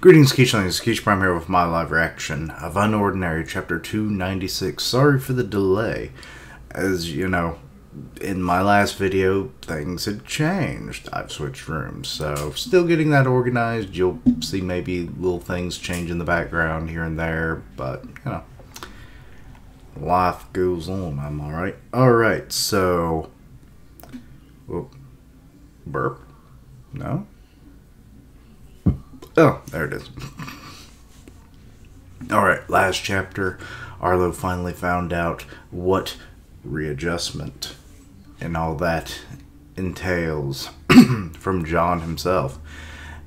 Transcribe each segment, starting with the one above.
Greetings, Keechlings. Keech Prime here with my live reaction of UnOrdinary Chapter 296. Sorry for the delay. As you know, in my last video, things had changed. I've switched rooms, so still getting that organized. You'll see maybe little things change in the background here and there, but, you know, life goes on, am I right? Alright, so... Whoop. Burp? No? Oh, there it is. Alright, last chapter, Arlo finally found out what readjustment and all that entails from John himself.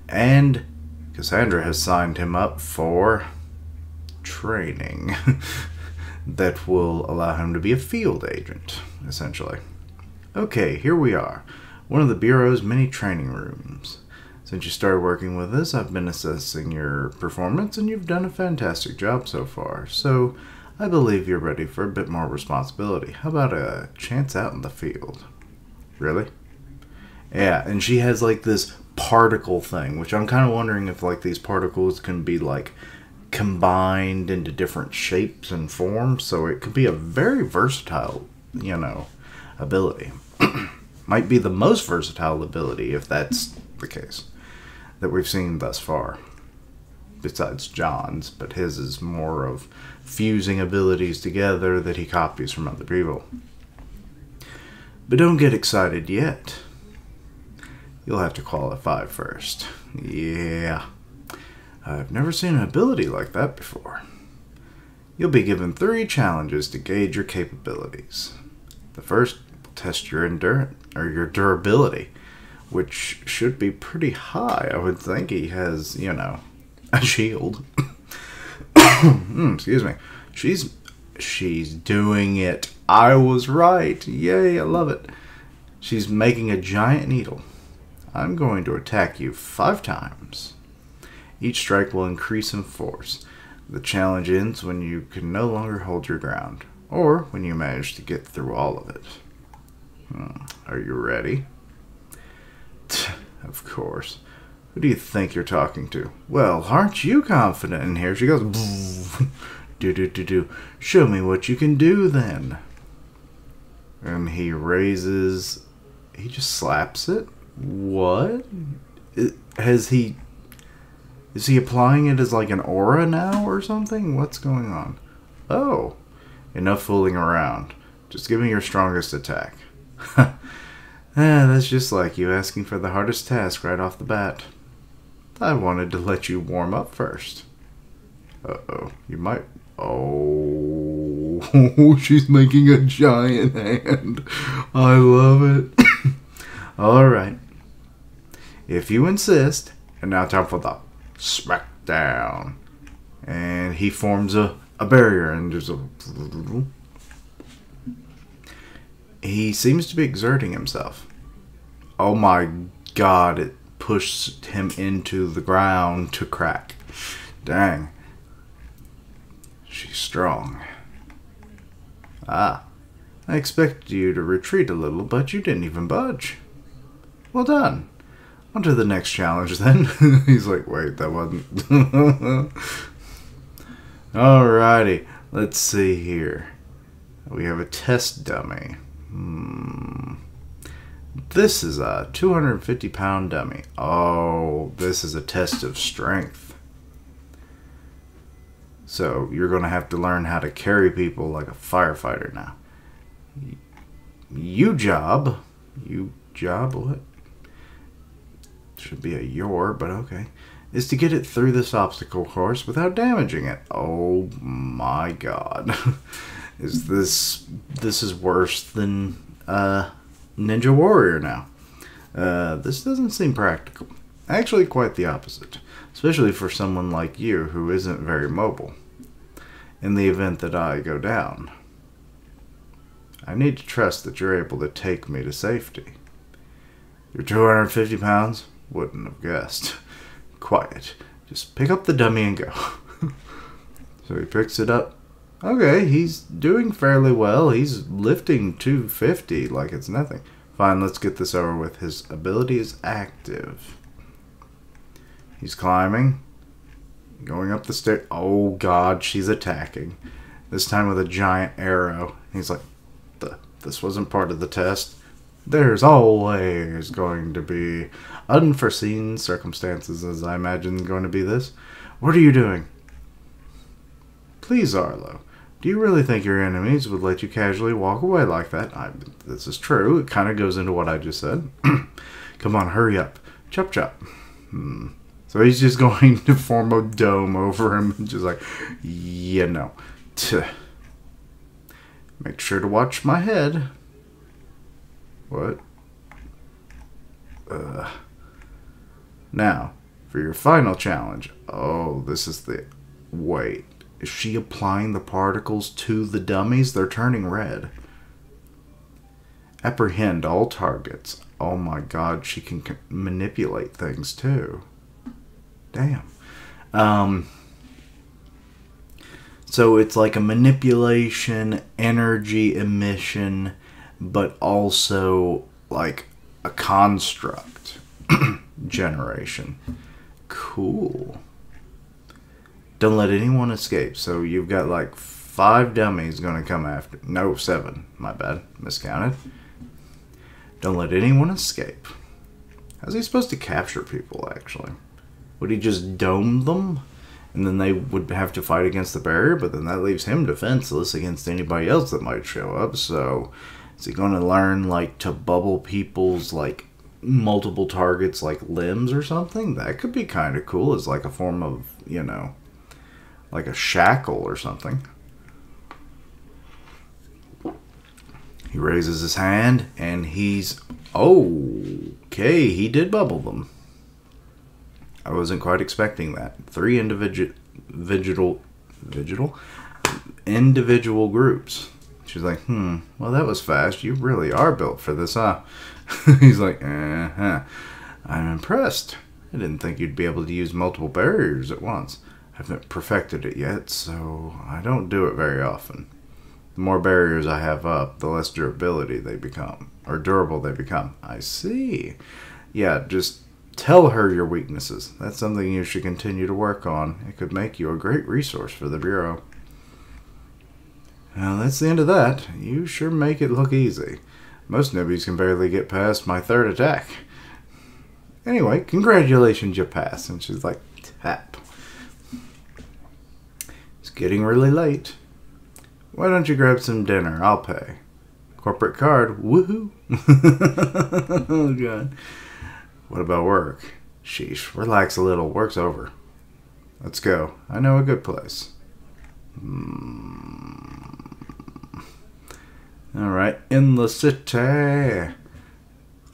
And Cassandra has signed him up for training that will allow him to be a field agent, essentially. Okay, here we are. One of the Bureau's many training rooms. Since you started working with us, I've been assessing your performance, and you've done a fantastic job so far. So, I believe you're ready for a bit more responsibility. How about a chance out in the field? Really? Yeah, and she has like this particle thing, which I'm kind of wondering if like these particles can be like combined into different shapes and forms, so it could be a very versatile, you know, ability. Might be the most versatile ability if that's the case that we've seen thus far, besides John's, but his is more of fusing abilities together that he copies from other people. But don't get excited yet. You'll have to qualify first. Yeah, I've never seen an ability like that before. You'll be given 3 challenges to gauge your capabilities. The first will test your endurance, or your durability, which should be pretty high. I would think he has, you know, a shield. Excuse me. She's doing it. I was right. Yay, I love it. She's making a giant needle. I'm going to attack you 5 times. Each strike will increase in force. The challenge ends when you can no longer hold your ground, or when you manage to get through all of it. Are you ready? Of course. Who do you think you're talking to? Well, aren't you confident in here? She goes, do. Show me what you can do then. And he raises, he just slaps it? What? Is he applying it as like an aura now or something? What's going on? Oh, enough fooling around. Just give me your strongest attack. That's just like you asking for the hardest task right off the bat. I wanted to let you warm up first. Uh-oh. You might... Oh, she's making a giant hand. I love it. Alright. If you insist. And now time for the smackdown. And he forms a barrier and there's a... He seems to be exerting himself. Oh my god, it pushed him into the ground to crack. Dang. She's strong. Ah, I expected you to retreat a little, but you didn't even budge. Well done. On to the next challenge then. He's like, wait, that wasn't... Alrighty, let's see here. We have a test dummy. This is a 250-pound dummy. Oh, this is a test of strength. So you're going to have to learn how to carry people like a firefighter now. You job what? Should be a your, but okay. Is to get it through this obstacle course without damaging it. Oh my god. This is worse than Ninja Warrior now. This doesn't seem practical. Actually, quite the opposite. Especially for someone like you who isn't very mobile. In the event that I go down, I need to trust that you're able to take me to safety. You're 250 pounds? Wouldn't have guessed. Quiet. Just pick up the dummy and go. So he picks it up. Okay, he's doing fairly well. He's lifting 250 like it's nothing. Fine, let's get this over with. His ability is active. He's climbing. Going up the stairs. Oh, God, she's attacking. This time with a giant arrow. He's like, this wasn't part of the test. There's always going to be unforeseen circumstances, as I imagine going to be this. What are you doing? Please, Arlo. Do you really think your enemies would let you casually walk away like that? This is true. It kind of goes into what I just said. Come on, hurry up. Chop, chop. So he's just going to form a dome over him. Just like, yeah, no. Make sure to watch my head. What? Now, for your final challenge. Oh, this is the... Wait. Is she applying the particles to the dummies? They're turning red. Apprehend all targets. Oh my God, she can manipulate things too. Damn. So it's like a manipulation, energy emission, but also like a construct generation. Cool. Don't let anyone escape. So you've got like 5 dummies going to come after. No, 7. My bad. Miscounted. Don't let anyone escape. How's he supposed to capture people, actually? Would he just dome them? And then they would have to fight against the barrier, but then that leaves him defenseless against anybody else that might show up. So is he going to learn, like, to bubble people's, like, multiple targets, like limbs or something? That could be kind of cool as, like, a form of, you know, like a shackle or something. He raises his hand, and he's... Okay, he did bubble them. I wasn't quite expecting that. 3 individual groups. She's like, well, that was fast. You really are built for this, huh? He's like, I'm impressed. I didn't think you'd be able to use multiple barriers at once. I haven't perfected it yet, so I don't do it very often. The more barriers I have up, the less durability they become. Or durable they become. I see. Yeah, just tell her your weaknesses. That's something you should continue to work on. It could make you a great resource for the Bureau. Well, that's the end of that. You sure make it look easy. Most newbies can barely get past my 3rd attack. Anyway, congratulations, you passed. And she's like, tap. It's getting really late. Why don't you grab some dinner? I'll pay. Corporate card. Woohoo. Oh, God. What about work? Sheesh. Relax a little. Work's over. Let's go. I know a good place. Alright. In the city.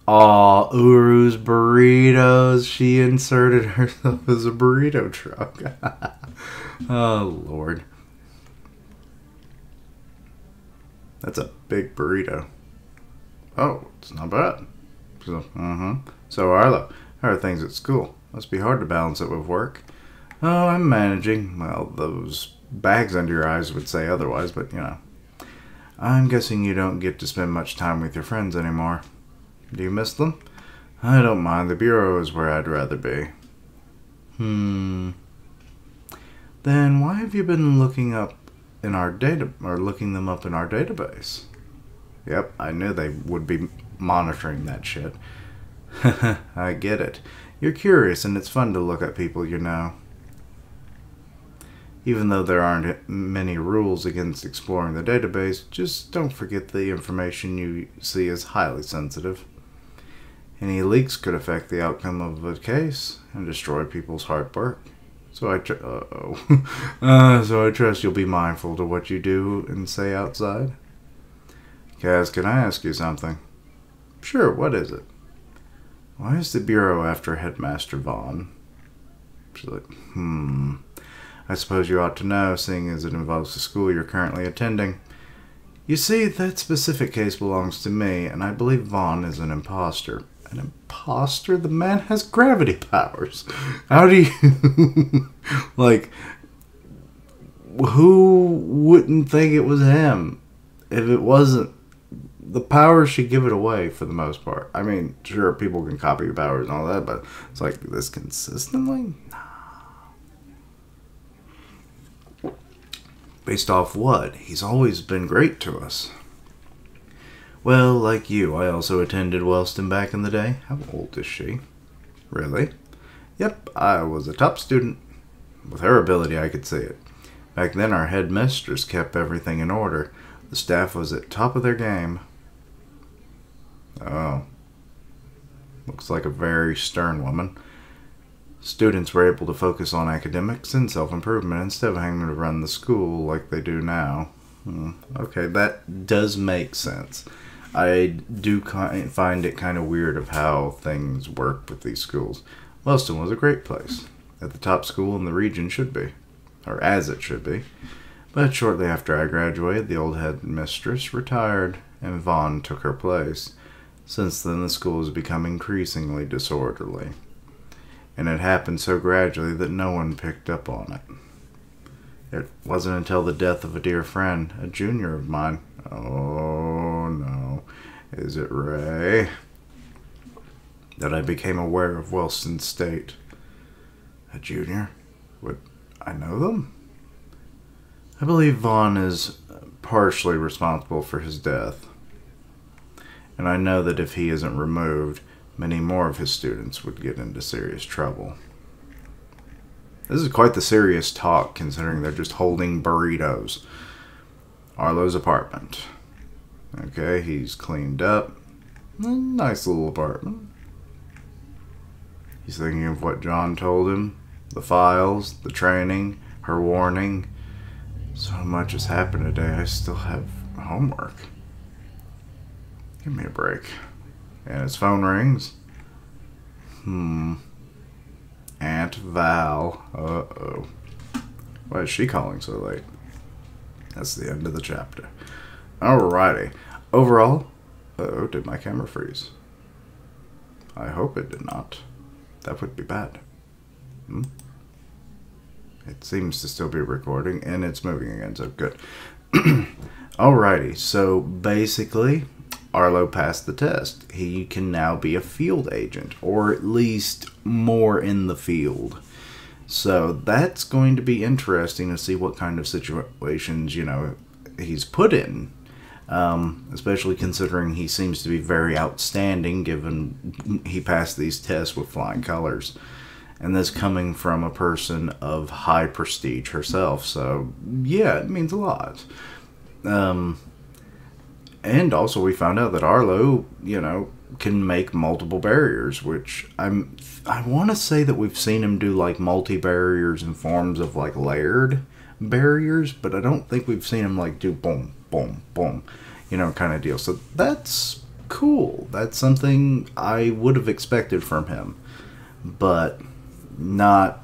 Aw, Uru's burritos. She inserted herself as a burrito truck. Oh, Lord. That's a big burrito. Oh, it's not bad. So, Arlo, how are things at school? Must be hard to balance it with work. Oh, I'm managing. Well, those bags under your eyes would say otherwise, but, you know. I'm guessing you don't get to spend much time with your friends anymore. Do you miss them? I don't mind. The Bureau is where I'd rather be. Then why have you been looking up in our looking them up in our database? Yep, I knew they would be monitoring that shit. I get it. You're curious, and it's fun to look at people you know. Even though there aren't many rules against exploring the database, just don't forget the information you see is highly sensitive. Any leaks could affect the outcome of a case and destroy people's hard work. So I trust you'll be mindful to what you do and say outside. Kaz, can I ask you something? Sure, what is it? Why is the Bureau after Headmaster Vaughn? She's like, I suppose you ought to know, seeing as it involves the school you're currently attending. You see, that specific case belongs to me, and I believe Vaughn is an imposter. An imposter? The man has gravity powers. How do you... like, who wouldn't think it was him if it wasn't? The powers should give it away for the most part. I mean, sure, people can copy your powers and all that, but it's like this consistently? Nah. Based off what? He's always been great to us. Well, like you, I also attended Wellston back in the day. How old is she? Really? Yep, I was a top student. With her ability, I could see it. Back then, our headmistress kept everything in order. The staff was at top of their game. Oh. Looks like a very stern woman. Students were able to focus on academics and self-improvement instead of having to run the school like they do now. Okay, that does make sense. I do find it kind of weird of how things work with these schools. Wellston was a great place. At the top school in the region should be. Or as it should be. But shortly after I graduated, the old headmistress retired and Vaughn took her place. Since then, the school has become increasingly disorderly. And it happened so gradually that no one picked up on it. It wasn't until the death of a dear friend, a junior of mine. Oh no, is it Ray? That I became aware of Wellston's state. A junior? Would I know them? I believe Vaughn is partially responsible for his death. And I know that if he isn't removed, many more of his students would get into serious trouble. This is quite the serious talk, considering they're just holding burritos. Arlo's apartment. Okay, he's cleaned up. Nice little apartment. He's thinking of what John told him. The files, the training, her warning. So much has happened today, I still have homework. Give me a break. And his phone rings. Aunt Val. Uh-oh. Why is she calling so late? That's the end of the chapter. Alrighty. Overall, uh-oh, did my camera freeze? I hope it did not. That would be bad. It seems to still be recording, and it's moving again, so good. Alrighty, so basically, Arlo passed the test. He can now be a field agent, or at least more in the field. So that's going to be interesting to see what kind of situations, you know, he's put in. Especially considering he seems to be very outstanding, given he passed these tests with flying colors. And this coming from a person of high prestige herself. So, yeah, it means a lot. And also we found out that Arlo, you know, can make multiple barriers, which I want to say that we've seen him do like multi-barriers in forms of like layered barriers, but I don't think we've seen him like do boom, boom, boom, you know, kind of deal. So that's cool. That's something I would have expected from him, but not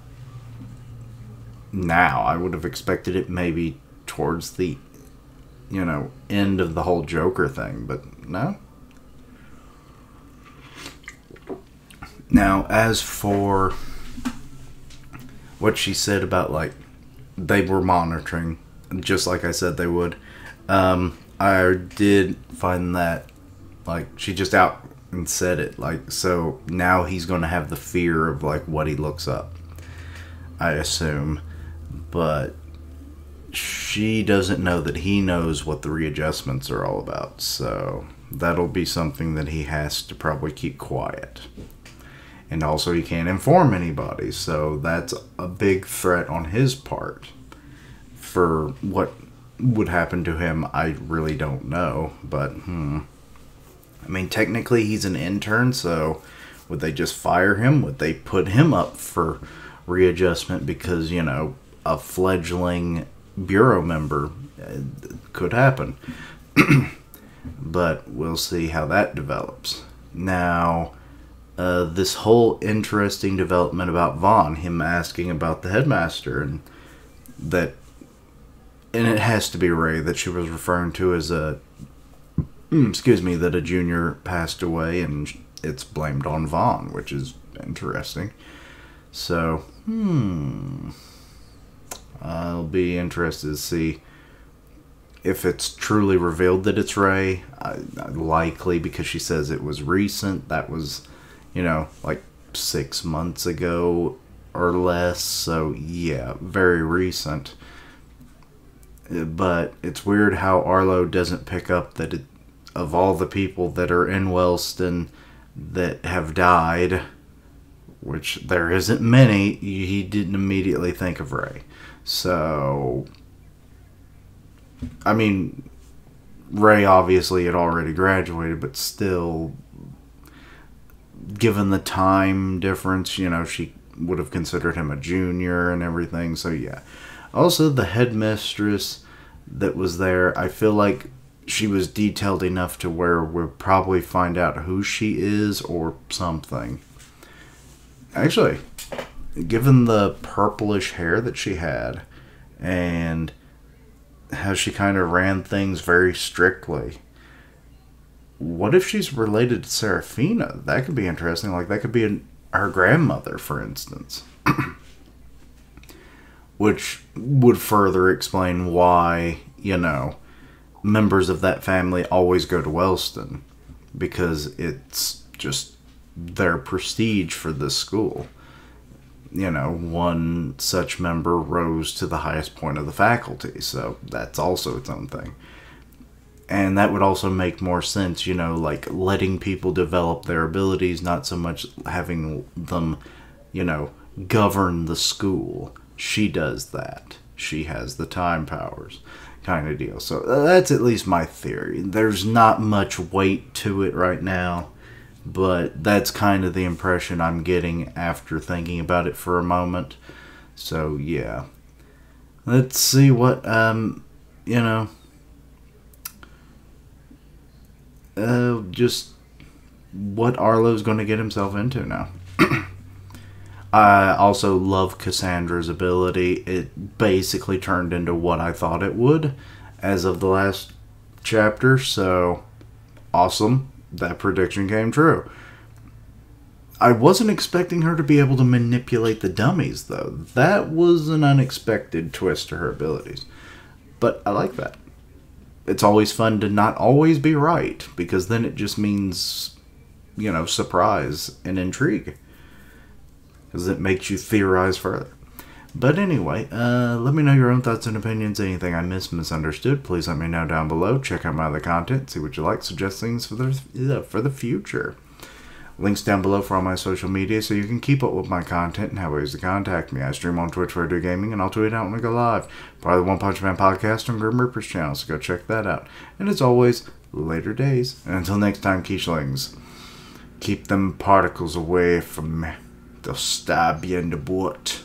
now. I would have expected it maybe towards the, you know, end of the whole Joker thing, but no. Now, as for what she said about, like, they were monitoring, just like I said they would, I did find that, like, she just out and said it, like, so now he's going to have the fear of, like, what he looks up, I assume, but she doesn't know that he knows what the readjustments are all about, so that'll be something that he has to probably keep quiet. And also he can't inform anybody, so that's a big threat on his part. For what would happen to him, I really don't know, but I mean, technically he's an intern, so would they just fire him? Would they put him up for readjustment because, you know, a fledgling bureau member could happen? But we'll see how that develops. Now, this whole interesting development about Vaughn, him asking about the headmaster, and it has to be Ray that she was referring to as a, that a junior passed away, and it's blamed on Vaughn, which is interesting. So, I'll be interested to see if it's truly revealed that it's Ray. Likely, because she says it was recent. That was, you know, like 6 months ago or less. So, yeah, very recent. But it's weird how Arlo doesn't pick up that of all the people that are in Wellston that have died, which there isn't many, he didn't immediately think of Ray. So, I mean, Ray obviously had already graduated, but still, given the time difference, she would have considered him a junior and everything. So, yeah. Also, the headmistress that was there, I feel like she was detailed enough to where we'll probably find out who she is or something. Actually, given the purplish hair that she had and how she kind of ran things very strictly, what if she's related to Serafina? That could be interesting. Like, that could be her grandmother, for instance. Which would further explain why, members of that family always go to Wellston. Because it's just their prestige for this school. One such member rose to the highest point of the faculty. So that's also its own thing. And that would also make more sense, like letting people develop their abilities, not so much having them, govern the school. She does that. She has the time powers kind of deal. So that's at least my theory. There's not much weight to it right now, but that's kind of the impression I'm getting after thinking about it for a moment. So, yeah. Let's see what, just what Arlo's going to get himself into now. I also love Cassandra's ability. It basically turned into what I thought it would as of the last chapter, so awesome. That prediction came true. I wasn't expecting her to be able to manipulate the dummies, though. That was an unexpected twist to her abilities. But I like that. It's always fun to not always be right, because then it just means, surprise and intrigue. Because it makes you theorize further. But anyway, let me know your own thoughts and opinions. Anything I misunderstood, please let me know down below. Check out my other content, see what you like, suggest things for the future. Links down below for all my social media so you can keep up with my content and have ways to contact me. I stream on Twitch where I do gaming, and I'll tweet out when I go live. Part of the One Punch Man podcast on Grim Reaper's channel, so go check that out. And as always, later days. And until next time, Quiche-lings, keep them particles away from me. They'll stab you in the butt.